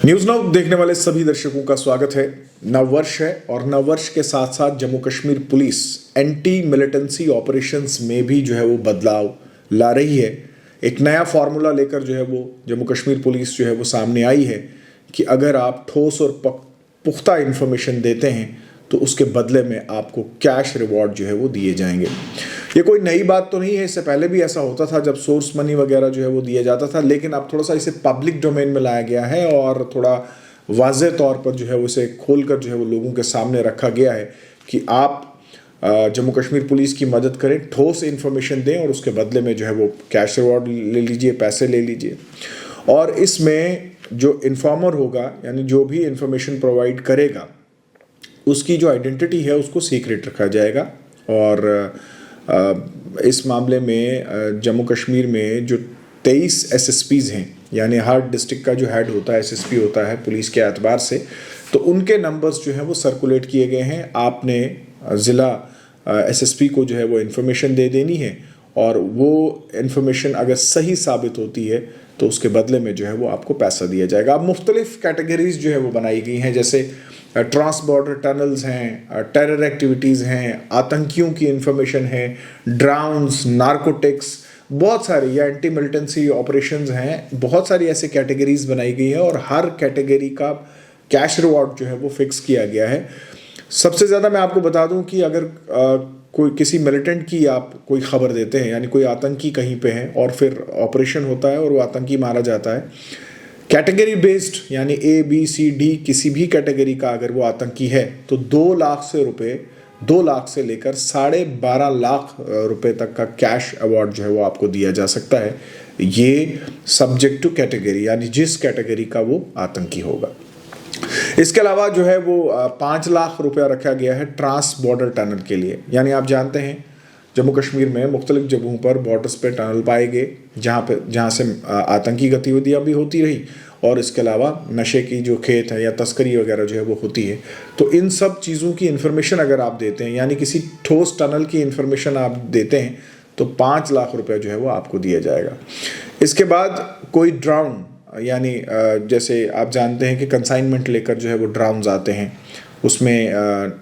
News now देखने वाले सभी दर्शकों का स्वागत है। नव वर्ष है और नव वर्ष के साथ साथ Jammu Kashmir police anti militancy operations में भी जो है वो बदलाव ला रही है। एक नया फार्मूला लेकर जो है वो जम्मू कश्मीर पुलिस जो है वो सामने आई है कि अगर आप ठोस और पुख्ता इन्फॉर्मेशन देते हैं तो उसके बदले में आपको कैश रिवॉर्ड जो है वो दिए जाएंगे। ये कोई नई बात तो नहीं है, इससे पहले भी ऐसा होता था जब सोर्स मनी वगैरह जो है वो दिया जाता था, लेकिन अब थोड़ा सा इसे पब्लिक डोमेन में लाया गया है और थोड़ा वाज़े तौर पर जो है वो इसे खोलकर जो है वो लोगों के सामने रखा गया है कि आप जम्मू कश्मीर पुलिस की मदद करें, ठोस इन्फॉर्मेशन दें और उसके बदले में जो है वो कैश रिवॉर्ड ले लीजिए, पैसे ले लीजिए। और इसमें जो इन्फॉर्मर होगा यानी जो भी इन्फॉर्मेशन प्रोवाइड करेगा उसकी जो आइडेंटिटी है उसको सीक्रेट रखा जाएगा। और इस मामले में जम्मू कश्मीर में जो 23 एसएसपीज़ हैं, यानी हर डिस्ट्रिक्ट का जो हेड होता है एसएसपी होता है पुलिस के एतबार से, तो उनके नंबर्स जो हैं वो सर्कुलेट किए गए हैं। आपने ज़िला एसएसपी को जो है वो इन्फॉर्मेशन दे देनी है और वो इन्फॉर्मेशन अगर सही साबित होती है तो उसके बदले में जो है वो आपको पैसा दिया जाएगा। अब मुख्तलिफ कैटेगरीज जो है वो बनाई गई हैं, जैसे ट्रांस बॉर्डर टनल्स हैं, टेरर एक्टिविटीज़ हैं, आतंकियों की इन्फॉर्मेशन है, ड्राउन्स, नारकोटिक्स, बहुत सारी या एंटी मिलिटेंसी ऑपरेशंस हैं। बहुत सारी ऐसी कैटेगरीज बनाई गई है और हर कैटेगरी का कैश रिवॉर्ड जो है वो फिक्स किया गया है। सबसे ज़्यादा मैं आपको बता दूं कि अगर कोई किसी मिलिटेंट की आप कोई खबर देते हैं, यानी कोई आतंकी कहीं पे है और फिर ऑपरेशन होता है और वो आतंकी मारा जाता है, कैटेगरी बेस्ड यानी ए बी सी डी किसी भी कैटेगरी का अगर वो आतंकी है तो 2 लाख से लेकर 12.5 लाख रुपए तक का कैश अवार्ड जो है वो आपको दिया जा सकता है। ये सब्जेक्ट टू कैटेगरी, यानी जिस कैटेगरी का वो आतंकी होगा। इसके अलावा जो है वो 5 लाख रुपया रखा गया है ट्रांस बॉर्डर टनल के लिए। यानी आप जानते हैं जम्मू कश्मीर में मुख्तलिफ जगहों पर बॉर्डर्स पे टनल पाए गए जहाँ से आतंकी गतिविधियाँ भी होती रही और इसके अलावा नशे की जो खेत है या तस्करी वगैरह जो है वो होती है। तो इन सब चीज़ों की इन्फॉर्मेशन अगर आप देते हैं, यानी किसी ठोस टनल की इन्फॉर्मेशन आप देते हैं, तो 5 लाख रुपया जो है वो आपको दिया जाएगा। इसके बाद कोई ड्राउन, यानी जैसे आप जानते हैं कि कंसाइनमेंट लेकर जो है वो ड्राउन्स आते हैं, उसमें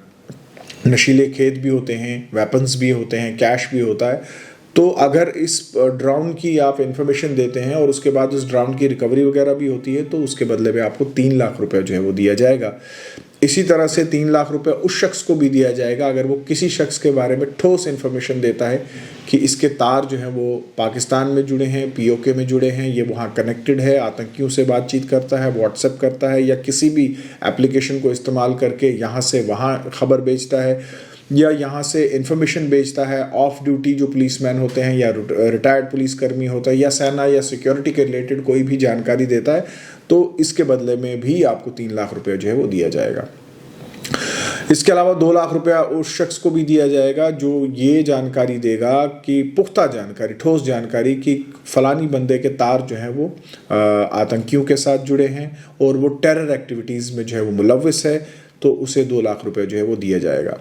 नशीले खेत भी होते हैं, वेपन्स भी होते हैं, कैश भी होता है। तो अगर इस ड्राउन की आप इन्फॉर्मेशन देते हैं और उसके बाद उस ड्राउन की रिकवरी वगैरह भी होती है तो उसके बदले में आपको 3 लाख रुपए जो है वो दिया जाएगा। इसी तरह से 3 लाख रुपए उस शख्स को भी दिया जाएगा अगर वो किसी शख्स के बारे में ठोस इन्फॉर्मेशन देता है कि इसके तार जो हैं वो पाकिस्तान में जुड़े हैं, पीओके में जुड़े हैं, ये वहाँ कनेक्टेड है, आतंकियों से बातचीत करता है, व्हाट्सएप करता है या किसी भी एप्लीकेशन को इस्तेमाल करके यहाँ से वहाँ खबर भेजता है या यहाँ से इन्फॉर्मेशन भेजता है। ऑफ ड्यूटी जो पुलिसमैन होते हैं या रिटायर्ड पुलिसकर्मी होता है या सेना या सिक्योरिटी के रिलेटेड कोई भी जानकारी देता है तो इसके बदले में भी आपको 3 लाख रुपया जो है वो दिया जाएगा। इसके अलावा 2 लाख रुपया उस शख्स को भी दिया जाएगा जो ये जानकारी देगा कि पुख्ता जानकारी, ठोस जानकारी कि फलानी बंदे के तार जो हैं वो आतंकियों के साथ जुड़े हैं और वो टेरर एक्टिविटीज़ में जो है वो मुलव्विस है, तो उसे 2 लाख रुपया जो है वो दिया जाएगा।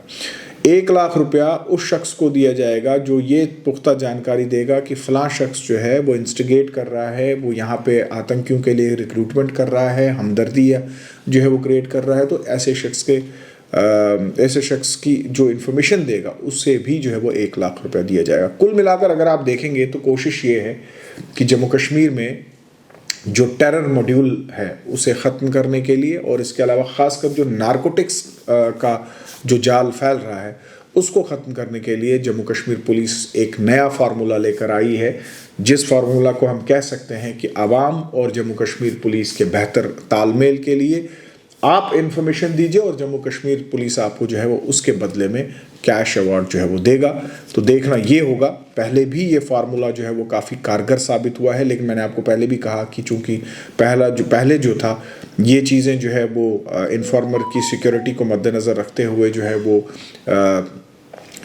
1 लाख रुपया उस शख्स को दिया जाएगा जो ये पुख्ता जानकारी देगा कि फ़लाँ शख्स जो है वो इंस्टिगेट कर रहा है, वो यहाँ पे आतंकियों के लिए रिक्रूटमेंट कर रहा है, हमदर्दी जो है वो क्रिएट कर रहा है। तो ऐसे शख्स की जो इन्फॉर्मेशन देगा उससे भी जो है वो 1 लाख रुपया दिया जाएगा। कुल मिलाकर अगर आप देखेंगे तो कोशिश ये है कि जम्मू कश्मीर में जो टेरर मॉड्यूल है उसे ख़त्म करने के लिए और इसके अलावा ख़ासकर जो नारकोटिक्स का जो जाल फैल रहा है उसको ख़त्म करने के लिए जम्मू कश्मीर पुलिस एक नया फार्मूला लेकर आई है, जिस फार्मूला को हम कह सकते हैं कि आवाम और जम्मू कश्मीर पुलिस के बेहतर तालमेल के लिए आप इन्फॉर्मेशन दीजिए और जम्मू कश्मीर पुलिस आपको जो है वो उसके बदले में कैश अवार्ड जो है वो देगा। तो देखना ये होगा, पहले भी ये फार्मूला जो है वो काफ़ी कारगर साबित हुआ है, लेकिन मैंने आपको पहले भी कहा कि चूँकि पहले जो था ये चीज़ें जो है वो इन्फॉर्मर की सिक्योरिटी को मद्देनज़र रखते हुए जो है वो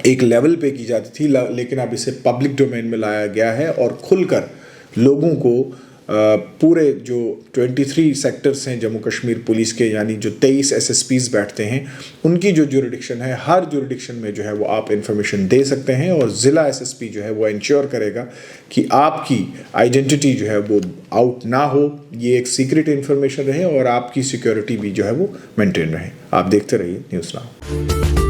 एक लेवल पे की जाती थी, लेकिन अब इसे पब्लिक डोमेन में लाया गया है और खुलकर लोगों को पूरे जो 23 सेक्टर्स हैं जम्मू कश्मीर पुलिस के, यानी जो 23 एसएसपीज बैठते हैं, उनकी जो ज्यूरिडिक्शन है, हर ज्यूरिडिक्शन में जो है वो आप इन्फॉर्मेशन दे सकते हैं और ज़िला एसएसपी जो है वो इंश्योर करेगा कि आपकी आइडेंटिटी जो है वो आउट ना हो, ये एक सीक्रेट इन्फॉर्मेशन रहे और आपकी सिक्योरिटी भी जो है वो मेंटेन रहे। आप देखते रहिए न्यूज़ नाउ।